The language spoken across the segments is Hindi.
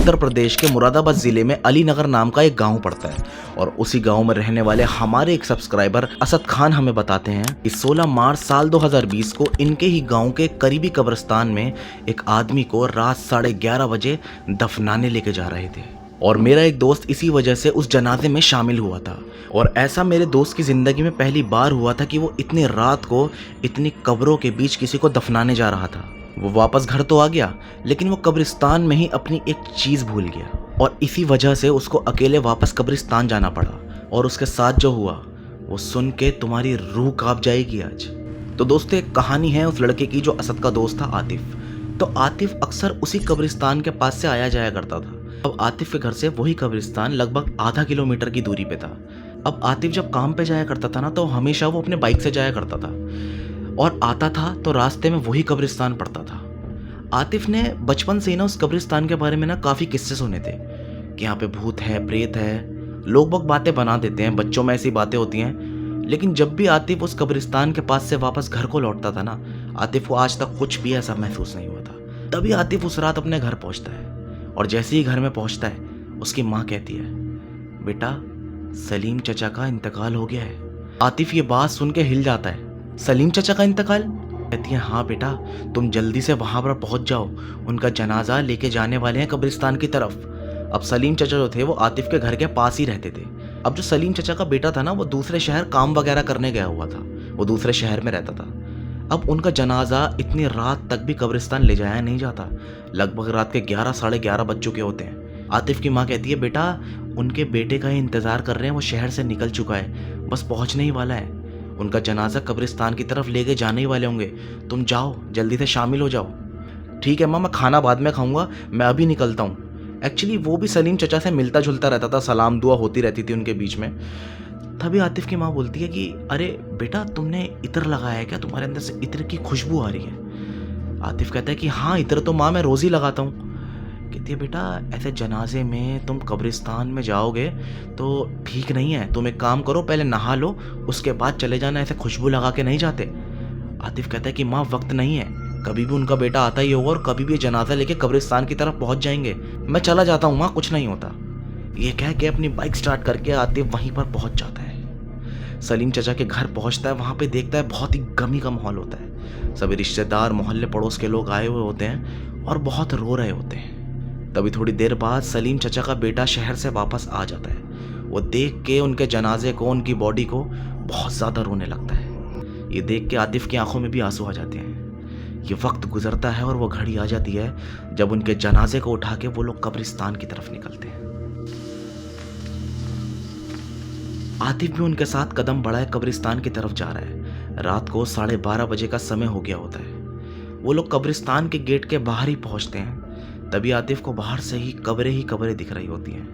उत्तर प्रदेश के मुरादाबाद ज़िले में अलीनगर नाम का एक गांव पड़ता है और उसी गांव में रहने वाले हमारे एक सब्सक्राइबर असद खान हमें बताते हैं कि 16 मार्च साल 2020 को इनके ही गांव के करीबी कब्रिस्तान में एक आदमी को रात 11:30 बजे दफनाने लेके जा रहे थे और मेरा एक दोस्त इसी वजह से उस जनाजे में शामिल हुआ था। और ऐसा मेरे दोस्त की ज़िंदगी में पहली बार हुआ था कि वो इतनी रात को इतनी कब्रों के बीच किसी को दफनाने जा रहा था। वो वापस घर तो आ गया, लेकिन वो कब्रिस्तान में ही अपनी एक चीज़ भूल गया और इसी वजह से उसको अकेले वापस कब्रिस्तान जाना पड़ा। और उसके साथ जो हुआ वो सुन के तुम्हारी रूह कांप जाएगी आज। तो दोस्तों, एक कहानी है उस लड़के की जो असद का दोस्त था, आतिफ। तो आतिफ अक्सर उसी कब्रिस्तान के पास से आया जाया करता था। अब आतिफ के घर से वही कब्रिस्तान लगभग आधा किलोमीटर की दूरी पे था। अब आतिफ जब काम पे जाया करता था ना, तो हमेशा वो अपने बाइक से जाया करता था और आता था तो रास्ते में वही कब्रिस्तान पड़ता था। आतिफ ने बचपन से ही ना उस कब्रिस्तान के बारे में ना काफ़ी किस्से सुने थे कि यहाँ पे भूत है, प्रेत है। लोग बहुत बातें बना देते हैं, बच्चों में ऐसी बातें होती हैं। लेकिन जब भी आतिफ उस कब्रिस्तान के पास से वापस घर को लौटता था ना, आतिफ को आज तक कुछ भी ऐसा महसूस नहीं हुआ था। तभी आतिफ उस रात अपने घर पहुँचता है और जैसे ही घर में पहुँचता है, उसकी माँ कहती है, बेटा सलीम चचा का इंतकाल हो गया है। आतिफ ये बात सुन के हिल जाता है। सलीम चचा का इंतकाल? कहती है, हाँ बेटा, तुम जल्दी से वहाँ पर पहुँच जाओ, उनका जनाजा लेके जाने वाले हैं कब्रिस्तान की तरफ। अब सलीम चचा जो थे वो आतिफ के घर के पास ही रहते थे। अब जो सलीम चचा का बेटा था ना, वो दूसरे शहर काम वगैरह करने गया हुआ था, वो दूसरे शहर में रहता था। अब उनका जनाजा इतनी रात तक भी कब्रिस्तान ले जाया नहीं जाता। लगभग रात के 11 साढ़े 11 बज चुके होते हैं। आतिफ की माँ कहती है, बेटा उनके बेटे का ही इंतज़ार कर रहे हैं, वो शहर से निकल चुका है, बस पहुँचने ही वाला है, उनका जनाजा कब्रिस्तान की तरफ लेके जाने ही वाले होंगे, तुम जाओ जल्दी से शामिल हो जाओ। ठीक है माँ, मैं खाना बाद में खाऊंगा, मैं अभी निकलता हूँ। एक्चुअली वो भी सलीम चचा से मिलता जुलता रहता था, सलाम दुआ होती रहती थी उनके बीच में। तभी आतिफ की माँ बोलती है कि अरे बेटा तुमने इत्र लगाया है क्या, तुम्हारे अंदर से इत्र की खुशबू आ रही है। आतिफ कहता है कि हाँ इत्र तो माँ मैं रोज़ ही लगाता हूँ। कहती है, बेटा ऐसे जनाजे में तुम कब्रिस्तान में जाओगे तो ठीक नहीं है, तुम एक काम करो, पहले नहा लो, उसके बाद चले जाना, ऐसे खुशबू लगा के नहीं जाते। आतिफ कहता है कि माँ वक्त नहीं है, कभी भी उनका बेटा आता ही होगा और कभी भी जनाजा लेके कब्रिस्तान की तरफ पहुंच जाएंगे, मैं चला जाता हूँ माँ, कुछ नहीं होता। ये कह के अपनी बाइक स्टार्ट करके आतिफ वहीं पर पहुंच जाता है। सलीम चचा के घर पहुंचता है, वहाँ पे देखता है बहुत ही गमी का माहौल होता है। सभी रिश्तेदार, मोहल्ले पड़ोस के लोग आए हुए होते हैं और बहुत रो रहे होते हैं। तभी थोड़ी देर बाद सलीम चचा का बेटा शहर से वापस आ जाता है। वो देख के उनके जनाजे को, उनकी बॉडी को बहुत ज़्यादा रोने लगता है। ये देख के आतिफ की आंखों में भी आंसू आ जाते हैं। ये वक्त गुजरता है और वो घड़ी आ जाती है जब उनके जनाजे को उठा के वो लोग कब्रिस्तान की तरफ निकलते हैं। आतिफ भी उनके साथ कदम बढ़ाए कब्रिस्तान की तरफ जा रहा है। रात को 12:30 बजे का समय हो गया होता है। वो लोग कब्रिस्तान के गेट के बाहर ही पहुंचते हैं। तभी आतिफ को बाहर से ही कब्रें दिख रही होती हैं।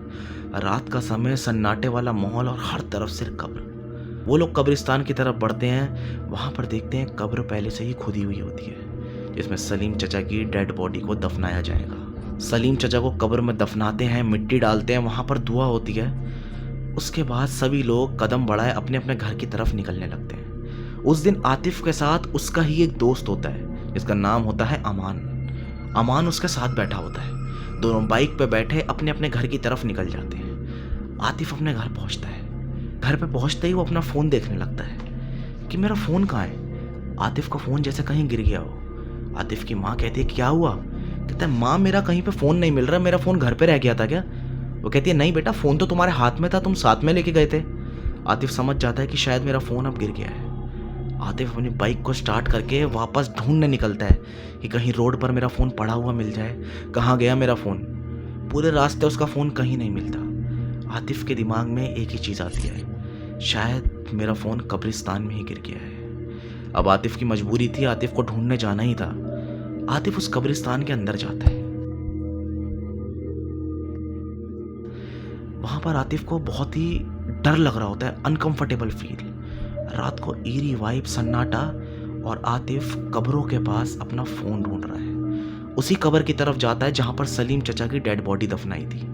रात का समय, सन्नाटे वाला माहौल और हर तरफ से कब्र। वो लोग कब्रिस्तान की तरफ बढ़ते हैं। वहाँ पर देखते हैं कब्र पहले से ही खुदी हुई होती है, जिसमें सलीम चचा की डेड बॉडी को दफनाया जाएगा। सलीम चचा को कब्र में दफनाते हैं, मिट्टी डालते हैं, वहाँ पर दुआ होती है। उसके बाद सभी लोग कदम बढ़ाए अपने अपने घर की तरफ निकलने लगते हैं। उस दिन आतिफ के साथ उसका ही एक दोस्त होता है, जिसका नाम होता है अमान। अमान उसके साथ बैठा होता है। दोनों बाइक पे बैठे अपने अपने घर की तरफ निकल जाते हैं। आतिफ अपने घर पहुंचता है। घर पे पहुंचते ही वो अपना फ़ोन देखने लगता है कि मेरा फ़ोन कहाँ है। आतिफ का फ़ोन जैसे कहीं गिर गया हो। आतिफ की माँ कहती है, क्या हुआ? कहता है, माँ मेरा कहीं पे फ़ोन नहीं मिल रहा, मेरा फ़ोन घर पे रह गया था क्या? वो कहती है, नहीं बेटा, फ़ोन तो तुम्हारे हाथ में था, तुम साथ में लेके गए थे। आतिफ समझ जाता है कि शायद मेरा फ़ोन अब गिर गया है। आतिफ अपनी बाइक को स्टार्ट करके वापस ढूंढने निकलता है कि कहीं रोड पर मेरा फ़ोन पड़ा हुआ मिल जाए, कहाँ गया मेरा फ़ोन। पूरे रास्ते उसका फ़ोन कहीं नहीं मिलता। आतिफ के दिमाग में एक ही चीज़ आती है, शायद मेरा फ़ोन कब्रिस्तान में ही गिर गया है। अब आतिफ की मजबूरी थी, आतिफ को ढूंढने जाना ही था। आतिफ उस कब्रिस्तान के अंदर जाता है। वहाँ पर आतिफ को बहुत ही डर लग रहा होता है, अनकंफर्टेबल फील। रात को ईरी वाइब, सन्नाटा, और आतिफ कब्रों के पास अपना फ़ोन ढूंढ रहा है। उसी कब्र की तरफ जाता है जहाँ पर सलीम चचा की डेड बॉडी दफनाई थी।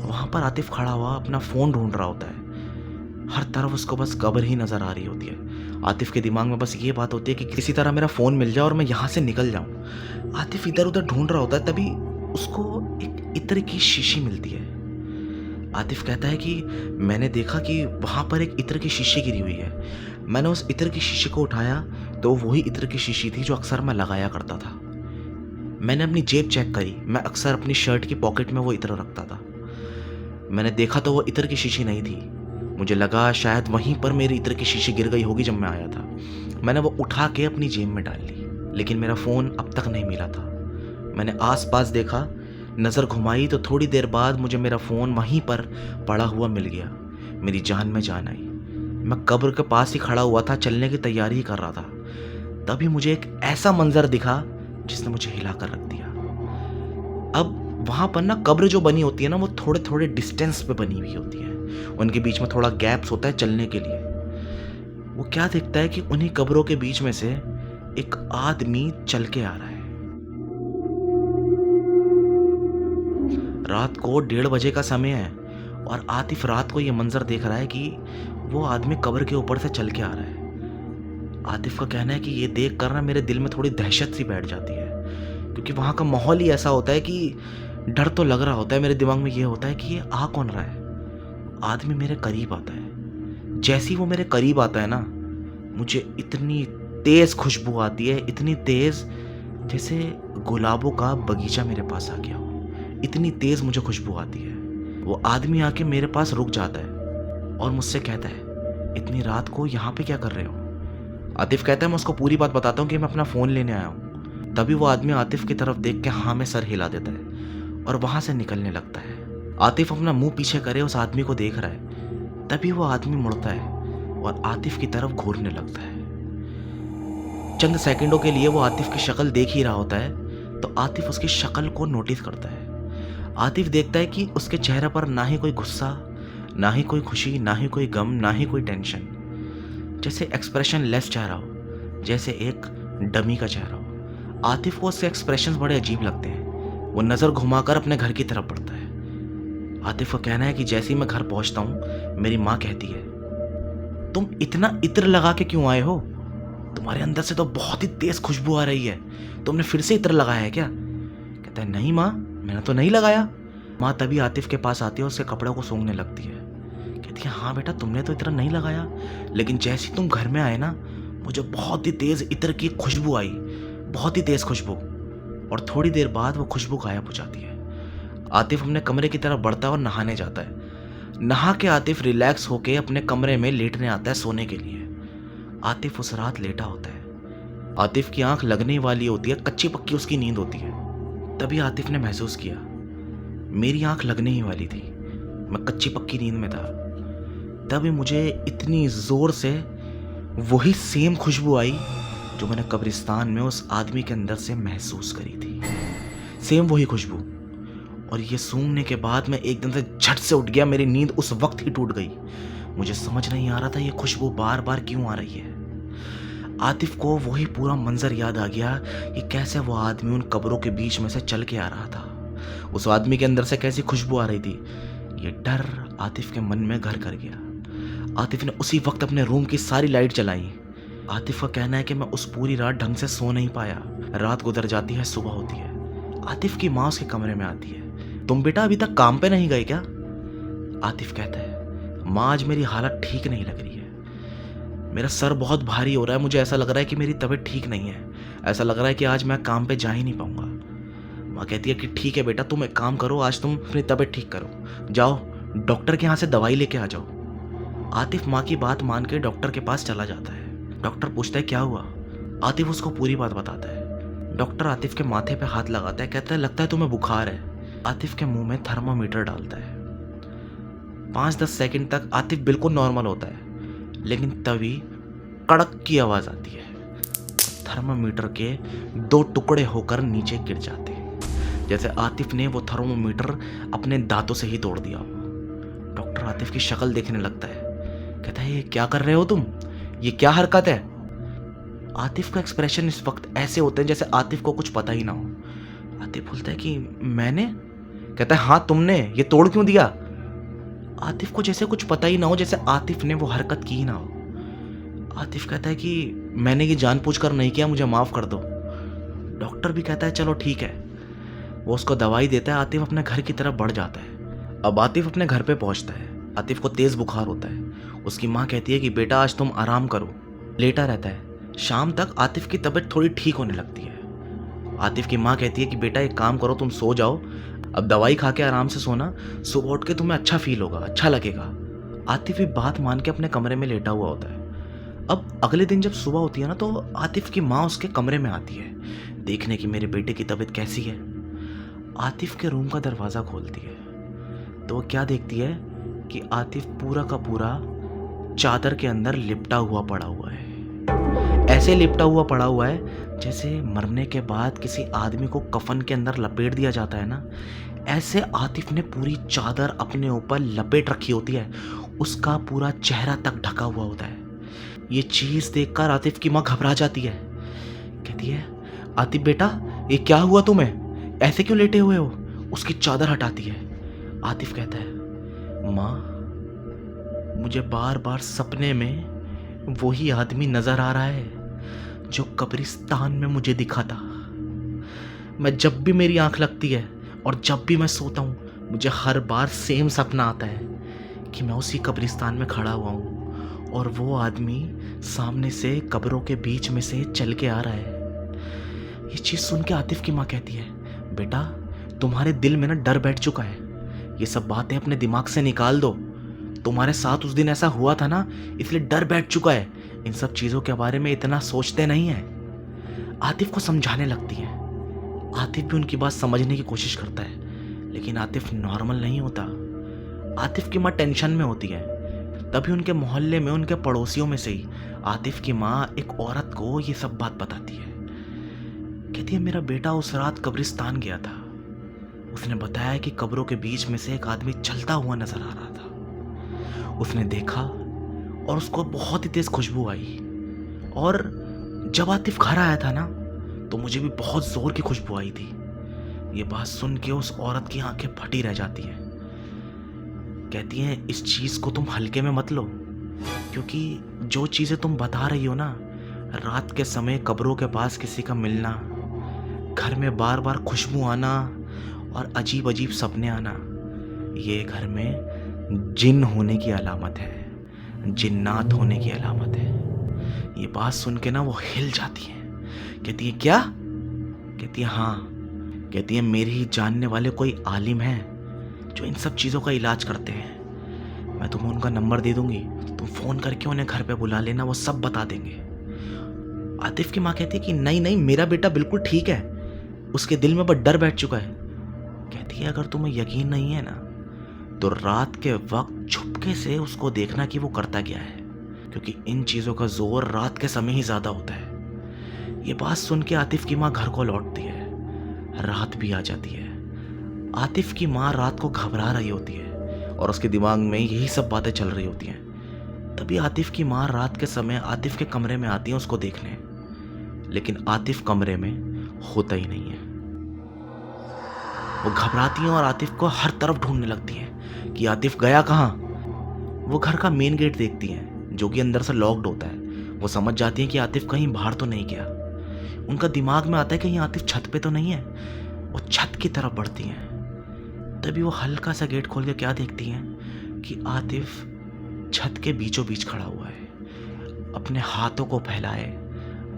वहाँ पर आतिफ खड़ा हुआ अपना फ़ोन ढूंढ रहा होता है। हर तरफ उसको बस कब्र ही नज़र आ रही होती है। आतिफ के दिमाग में बस ये बात होती है कि किसी तरह मेरा फ़ोन मिल जाए और मैं यहाँ से निकल जाऊँ। आतिफ इधर उधर ढूंढ रहा होता है, तभी उसको एक इत्र की शीशी मिलती है। आतिफ कहता है कि मैंने देखा कि वहाँ पर एक इत्र की शीशी गिरी हुई है। मैंने उस इत्र की शीशी को उठाया तो वही इत्र की शीशी थी जो अक्सर मैं लगाया करता था। मैंने अपनी जेब चेक करी, मैं अक्सर अपनी शर्ट की पॉकेट में वो इत्र रखता था। मैंने देखा तो वो इत्र की शीशी नहीं थी। मुझे लगा शायद वहीं पर मेरी इत्र की शीशी गिर गई होगी जब मैं आया था। मैंने वो उठा के अपनी जेब में डाल ली, लेकिन मेरा फ़ोन अब तक नहीं मिला था। मैंने आसपास देखा, नज़र घुमाई तो थोड़ी देर बाद मुझे मेरा फ़ोन वहीं पर पड़ा हुआ मिल गया। मेरी जान में जान आई। मैं कब्र के पास ही खड़ा हुआ था, चलने की तैयारी ही कर रहा था। तभी मुझे एक ऐसा मंजर दिखा जिसने मुझे हिला कर रख दिया। अब वहाँ पर ना कब्र जो बनी होती है ना, वो थोड़े थोड़े डिस्टेंस पे बनी हुई होती है। उनके बीच में थोड़ा गैप्स होता है चलने के लिए। वो क्या दिखता है कि उन्हीं कब्रों के बीच में से एक आदमी चल के आ रहा है। रात को 1:30 बजे का समय है और आतिफ रात को ये मंजर देख रहा है कि वो आदमी कब्र के ऊपर से चल के आ रहा है। आतिफ का कहना है कि ये देख कर ना मेरे दिल में थोड़ी दहशत सी बैठ जाती है, क्योंकि वहाँ का माहौल ही ऐसा होता है कि डर तो लग रहा होता है। मेरे दिमाग में ये होता है कि ये आ कौन रहा है। आदमी मेरे करीब आता है। जैसे ही वो मेरे करीब आता है ना, मुझे इतनी तेज़ खुशबू आती है, इतनी तेज़ जैसे गुलाबों का बगीचा मेरे पास आ गया हो। इतनी तेज़ मुझे खुशबू आती है। वो आदमी आके मेरे पास रुक जाता है और मुझसे कहता है, इतनी रात को यहाँ पे क्या कर रहे हो? आतिफ कहता है, मैं उसको पूरी बात बताता हूँ कि मैं अपना फ़ोन लेने आया हूँ। तभी वो आदमी आतिफ की तरफ देख के हाँ में सर हिला देता है और वहाँ से निकलने लगता है। आतिफ अपना मुंह पीछे करे उस आदमी को देख रहा है। तभी वो आदमी मुड़ता है और आतिफ की तरफ घूरने लगता है। चंद सेकंडों के लिए वो आतिफ की शक्ल देख ही रहा होता है तो आतिफ उसकी शक्ल को नोटिस करता है। आतिफ देखता है कि उसके चेहरे पर ना ही कोई गुस्सा, ना ही कोई खुशी, ना ही कोई गम, ना ही कोई टेंशन। जैसे एक्सप्रेशन लेस चेहरा हो, जैसे एक डमी का चेहरा हो। आतिफ को उसके एक्सप्रेशंस बड़े अजीब लगते हैं। वो नज़र घुमाकर अपने घर की तरफ बढ़ता है। आतिफ का कहना है कि जैसे ही मैं घर पहुंचता हूँ, मेरी माँ कहती है, तुम इतना इत्र लगा के क्यों आए हो? तुम्हारे अंदर से तो बहुत ही तेज़ खुशबू आ रही है। तुमने फिर से इत्र लगाया है क्या? कहता है, नहीं माँ, मैंने तो नहीं लगाया। माँ तभी आतिफ के पास आती है और उसके कपड़ों को सूंघने लगती है। कहती है, हाँ बेटा, तुमने तो इत्र नहीं लगाया, लेकिन जैसे ही तुम घर में आए ना, मुझे बहुत ही तेज़ इत्र की खुशबू आई, बहुत ही तेज़ खुशबू। और थोड़ी देर बाद वो खुशबू गायब हो जाती है। आतिफ अपने कमरे की तरफ बढ़ता है और नहाने जाता है। नहा के आतिफ रिलैक्स होके अपने कमरे में लेटने आता है सोने के लिए। आतिफ उस रात लेटा होता है। आतिफ की आंख लगने वाली होती है, कच्ची पक्की उसकी नींद होती है। तभी आतिफ ने महसूस किया, मेरी आंख लगने ही वाली थी, मैं कच्ची पक्की नींद में था। तभी मुझे इतनी ज़ोर से वही सेम खुशबू आई जो मैंने कब्रिस्तान में उस आदमी के अंदर से महसूस करी थी। सेम वही खुशबू। और ये सूंघने के बाद मैं एकदम से झट से उठ गया। मेरी नींद उस वक्त ही टूट गई। मुझे समझ नहीं आ रहा था ये खुशबू बार बार क्यों आ रही है। आतिफ को वही पूरा मंजर याद आ गया कि कैसे वो आदमी उन कब्रों के बीच में से चल के आ रहा था। उस आदमी के अंदर से कैसी खुशबू आ रही थी। ये डर आतिफ के मन में घर कर गया। आतिफ ने उसी वक्त अपने रूम की सारी लाइट जलाई। आतिफ का कहना है कि मैं उस पूरी रात ढंग से सो नहीं पाया। रात गुजर जाती है, सुबह होती है। आतिफ की माँ उसके कमरे में आती है। तुम बेटा अभी तक काम पे नहीं गए क्या? आतिफ कहता है, माँ आज मेरी हालत ठीक नहीं लग रही है। मेरा सर बहुत भारी हो रहा है। मुझे ऐसा लग रहा है कि मेरी तबीयत ठीक नहीं है। ऐसा लग रहा है कि आज मैं काम पे जा ही नहीं पाऊंगा। माँ कहती है कि ठीक है बेटा, तुम एक काम करो, आज तुम अपनी तबीयत ठीक करो, जाओ डॉक्टर के यहाँ से दवाई लेके आ जाओ। आतिफ माँ की बात मान के डॉक्टर के पास चला जाता है। डॉक्टर पूछता है क्या हुआ। आतिफ उसको पूरी बात बताता है। डॉक्टर आतिफ के माथे पे हाथ लगाता है, कहता है लगता है तुम्हें बुखार है। आतिफ के मुंह में थर्मामीटर डालता है। 5-10 सेकंड तक आतिफ बिल्कुल नॉर्मल होता है, लेकिन तभी कड़क की आवाज आती है। थर्मामीटर के 2 टुकड़े होकर नीचे गिर जाते हैं, जैसे आतिफ ने वो थर्मामीटर अपने दांतों से ही तोड़ दिया हो। डॉक्टर आतिफ की शक्ल देखने लगता है, कहता है ये क्या कर रहे हो तुम, ये क्या हरकत है। आतिफ का एक्सप्रेशन इस वक्त ऐसे होते हैं जैसे आतिफ को कुछ पता ही ना हो। आतिफ बोलता है कि मैंने? कहता है हाँ तुमने, ये तोड़ क्यों दिया। आतिफ को जैसे कुछ पता ही ना हो, जैसे आतिफ ने वो हरकत की ही ना हो। आतिफ कहता है कि मैंने ये जानबूझकर नहीं किया, मुझे माफ़ कर दो। डॉक्टर भी कहता है चलो ठीक है। वो उसको दवाई देता है। आतिफ अपने घर की तरफ बढ़ जाता है। अब आतिफ अपने घर पे पहुंचता है। आतिफ को तेज बुखार होता है। उसकी माँ कहती है कि बेटा आज तुम आराम करो। लेटा रहता है। शाम तक आतिफ की तबीयत थोड़ी ठीक होने लगती है। आतिफ की माँ कहती है कि बेटा एक काम करो, तुम सो जाओ, अब दवाई खा के आराम से सोना, सुबह उठ के तुम्हें अच्छा फील होगा, अच्छा लगेगा। आतिफ भी बात मान के अपने कमरे में लेटा हुआ होता है। अब अगले दिन जब सुबह होती है ना, तो आतिफ की माँ उसके कमरे में आती है देखने की मेरे बेटे की तबीयत कैसी है। आतिफ के रूम का दरवाज़ा खोलती है तो वो क्या देखती है कि आतिफ पूरा का पूरा चादर के अंदर लिपटा हुआ पड़ा हुआ है। ऐसे लिपटा हुआ पड़ा हुआ है जैसे मरने के बाद किसी आदमी को कफन के अंदर लपेट दिया जाता है ना, ऐसे आतिफ ने पूरी चादर अपने ऊपर लपेट रखी होती है। उसका पूरा चेहरा तक ढका हुआ होता है। ये चीज़ देखकर आतिफ की माँ घबरा जाती है। कहती है आतिफ बेटा ये क्या हुआ तुम्हें, ऐसे क्यों लेटे हुए हो। उसकी चादर हटाती है। आतिफ कहता है माँ मुझे बार बार सपने में वही आदमी नजर आ रहा है जो कब्रिस्तान में मुझे दिखा था। मैं जब भी मेरी आंख लगती है और जब भी मैं सोता हूँ मुझे हर बार सेम सपना आता है कि मैं उसी कब्रिस्तान में खड़ा हुआ हूँ और वो आदमी सामने से कब्रों के बीच में से चल के आ रहा है। ये चीज़ सुन के आतिफ की माँ कहती है बेटा तुम्हारे दिल में ना डर बैठ चुका है, ये सब बातें अपने दिमाग से निकाल दो। तुम्हारे साथ उस दिन ऐसा हुआ था ना, इसलिए डर बैठ चुका है। इन सब चीज़ों के बारे में इतना सोचते नहीं है। आतिफ को समझाने लगती है। आतिफ भी उनकी बात समझने की कोशिश करता है लेकिन आतिफ नॉर्मल नहीं होता। आतिफ की माँ टेंशन में होती है। तभी उनके मोहल्ले में उनके पड़ोसियों में से ही आतिफ की माँ एक औरत को ये सब बात बताती है। कहती है मेरा बेटा उस रात कब्रिस्तान गया था। उसने बताया कि कब्रों के बीच में से एक आदमी चलता हुआ नजर आ रहा था। उसने देखा और उसको बहुत ही तेज खुशबू आई और जब आतिफ घर आया था ना तो मुझे भी बहुत जोर की खुशबू आई थी। ये बात सुन के उस औरत की आंखें फटी रह जाती हैं। कहती हैं इस चीज को तुम हल्के में मत लो, क्योंकि जो चीजें तुम बता रही हो ना, रात के समय कब्रों के पास किसी का मिलना, घर में बार बार खुशबू आना और अजीब अजीब सपने आना, ये घर में जिन होने की अलामत है, जिन्नात होने की अलामत है। ये बात सुन के ना वो हिल जाती है। कहती है क्या? कहती है हाँ। कहती है मेरे ही जानने वाले कोई आलिम हैं जो इन सब चीज़ों का इलाज करते हैं। मैं तुम्हें उनका नंबर दे दूंगी, तुम फ़ोन करके उन्हें घर पे बुला लेना, वो सब बता देंगे। आतिफ की माँ कहती है कि नहीं नहीं मेरा बेटा बिल्कुल ठीक है, उसके दिल में बस डर बैठ चुका है। कहती है अगर तुम्हें यकीन नहीं है ना तो रात के वक्त छुपके से उसको देखना कि वो करता क्या है, क्योंकि इन चीज़ों का जोर रात के समय ही ज़्यादा होता है। ये बात सुन के आतिफ की माँ घर को लौटती है। रात भी आ जाती है। आतिफ की माँ रात को घबरा रही होती है और उसके दिमाग में यही सब बातें चल रही होती हैं। तभी आतिफ की माँ रात के समय आतिफ के कमरे में आती है उसको देखने, लेकिन आतिफ कमरे में होता ही नहीं है। वो घबराती हैं और आतिफ को हर तरफ ढूंढने लगती हैं कि आतिफ गया कहाँ। वो घर का मेन गेट देखती हैं जो कि अंदर से लॉक्ड होता है। वो समझ जाती हैं कि आतिफ कहीं बाहर तो नहीं गया। उनका दिमाग में आता है कि ये आतिफ छत पे तो नहीं है। वो छत की तरफ बढ़ती हैं। तभी वो हल्का सा गेट खोल के क्या देखती हैं कि आतिफ छत के बीचों बीच खड़ा हुआ है, अपने हाथों को फैलाए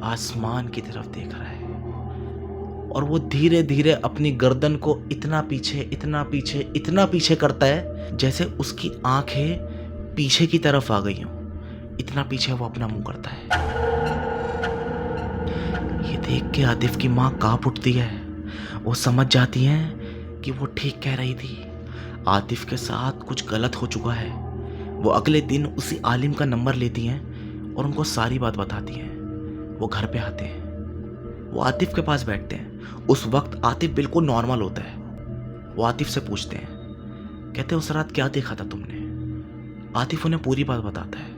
आसमान की तरफ देख रहा है और वो धीरे धीरे अपनी गर्दन को इतना पीछे इतना पीछे इतना पीछे करता है जैसे उसकी आंखें पीछे की तरफ आ गई हों। इतना पीछे वो अपना मुंह करता है। ये देख के आतिफ की माँ कांप उठती है। वो समझ जाती हैं कि वो ठीक कह रही थी, आतिफ के साथ कुछ गलत हो चुका है। वो अगले दिन उसी आलिम का नंबर लेती हैं और उनको सारी बात बताती हैं। वो घर पे आते हैं। वो आतिफ के पास बैठते हैं। उस वक्त आतिफ बिल्कुल नॉर्मल होता है। वो आतिफ से पूछते हैं, कहते उस रात क्या देखा था तुमने? आतिफ उन्हें पूरी बात बताता है।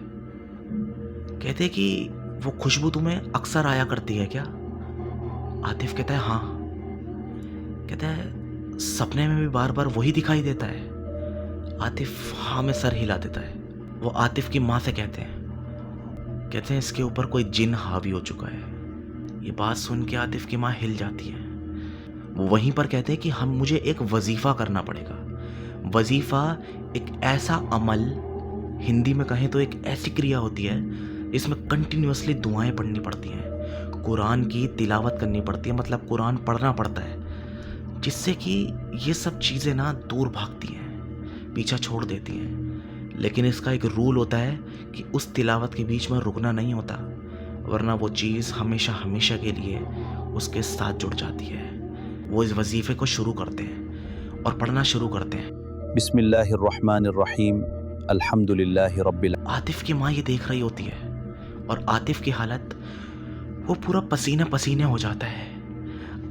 कहते कि वो खुशबू तुम्हें अक्सर आया करती है क्या? आतिफ कहता है हाँ। कहता है सपने में भी बार बार वही दिखाई देता है? आतिफ हाँ में सर हिला देता है। वो आतिफ की माँ से कहते हैं इसके ऊपर कोई जिन हावी हो चुका है। ये बात सुन के आतिफ की माँ हिल जाती है। वो वहीं पर कहते हैं कि मुझे एक वजीफ़ा करना पड़ेगा। वजीफ़ा एक ऐसा अमल, हिंदी में कहें तो एक ऐसी क्रिया होती है इसमें कंटिन्यूअसली दुआएं पढ़नी पड़ती हैं, कुरान की तिलावत करनी पड़ती है, मतलब कुरान पढ़ना पड़ता है, जिससे कि ये सब चीज़ें ना दूर भागती हैं, पीछा छोड़ देती हैं। लेकिन इसका एक रूल होता है कि उस तिलावत के बीच में रुकना नहीं होता, वरना वो चीज़ हमेशा हमेशा के लिए उसके साथ जुड़ जाती है। वो इस वजीफ़े को शुरू करते हैं और पढ़ना शुरू करते हैं। बिस्मिल्लाहिर्रहमानिर्रहीम अल्हम्दुलिल्लाहि रब्बिल। आतिफ की माँ ये देख रही होती है और आतिफ की हालत, वो पूरा पसीने पसीने हो जाता है।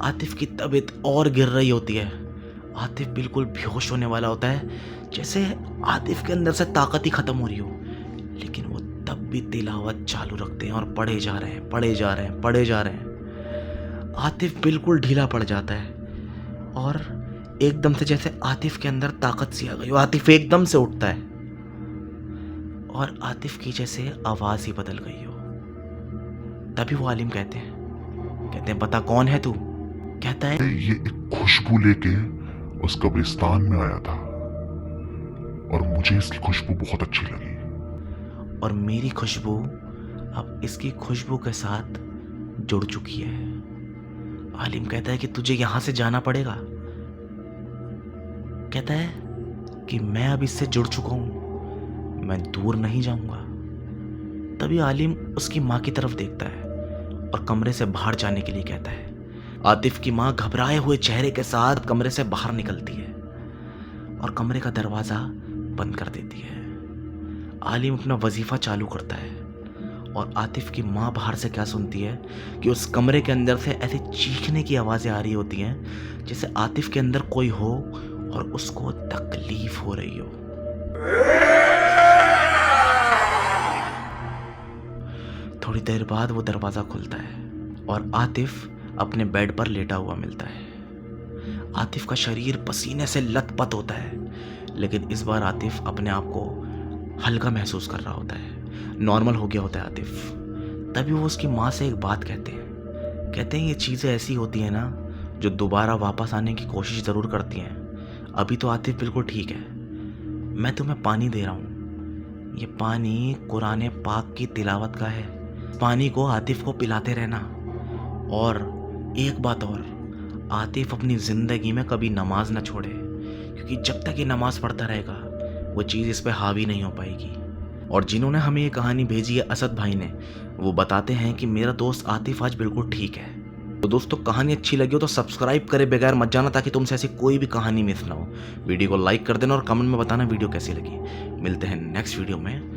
आतिफ की तबीयत और गिर रही होती है। आतिफ बिल्कुल बेहोश होने वाला होता है, जैसे आतिफ के अंदर से ताकत ही ख़त्म हो रही हो। लेकिन वो तब भी तिलावत चालू रखते हैं और पढ़े जा रहे हैं, पढ़े जा रहे हैं, पढ़े जा रहे हैं। आतिफ बिल्कुल ढीला पड़ जाता है और एकदम से जैसे आतिफ के अंदर ताकत सी आ गई, आतिफ एकदम से उठता है और आतिफ की जैसे आवाज़ ही बदल गई हो। तभी वो आलिम कहते हैं बता कौन है तू? कहता है ये एक खुशबू लेके उस कब्रिस्तान में आया था और मुझे इसकी खुशबू बहुत अच्छी लगी और मेरी खुशबू अब इसकी खुशबू के साथ जुड़ चुकी है। आलिम कहता है कि तुझे यहां से जाना पड़ेगा। कहता है कि मैं अब इससे जुड़ चुका हूं, मैं दूर नहीं जाऊंगा। तभी आलिम उसकी माँ की तरफ देखता है और कमरे से बाहर जाने के लिए कहता है। आतिफ की माँ घबराए हुए चेहरे के साथ कमरे से बाहर निकलती है और कमरे का दरवाज़ा बंद कर देती है। आलिम अपना वजीफ़ा चालू करता है और आतिफ की माँ बाहर से क्या सुनती है कि उस कमरे के अंदर से ऐसे चीखने की आवाज़ें आ रही होती हैं जैसे आतिफ के अंदर कोई हो और उसको तकलीफ हो रही हो। थोड़ी देर बाद वो दरवाज़ा खुलता है और आतिफ अपने बेड पर लेटा हुआ मिलता है। आतिफ का शरीर पसीने से लथपथ होता है, लेकिन इस बार आतिफ अपने आप को हल्का महसूस कर रहा होता है, नॉर्मल हो गया होता है आतिफ। तभी वो उसकी माँ से एक बात कहते हैं ये चीज़ें ऐसी होती हैं ना जो दोबारा वापस आने की कोशिश ज़रूर करती हैं। अभी तो आतिफ बिल्कुल ठीक है, मैं तुम्हें पानी दे रहा हूँ, ये पानी कुरान पाक की तिलावत का है। पानी को आतिफ को पिलाते रहना। और एक बात और, आतिफ अपनी ज़िंदगी में कभी नमाज ना छोड़े, क्योंकि जब तक ये नमाज पढ़ता रहेगा वो चीज़ इस पे हावी नहीं हो पाएगी। और जिन्होंने हमें ये कहानी भेजी है असद भाई ने, वो बताते हैं कि मेरा दोस्त आतिफ आज बिल्कुल ठीक है। तो दोस्तों, कहानी अच्छी लगी हो तो सब्सक्राइब करे बगैर मत जाना, ताकि तुमसे ऐसी कोई भी कहानी मिस ना हो। वीडियो को लाइक कर देना और कमेंट में बताना वीडियो कैसी लगी। मिलते हैं नेक्स्ट वीडियो में।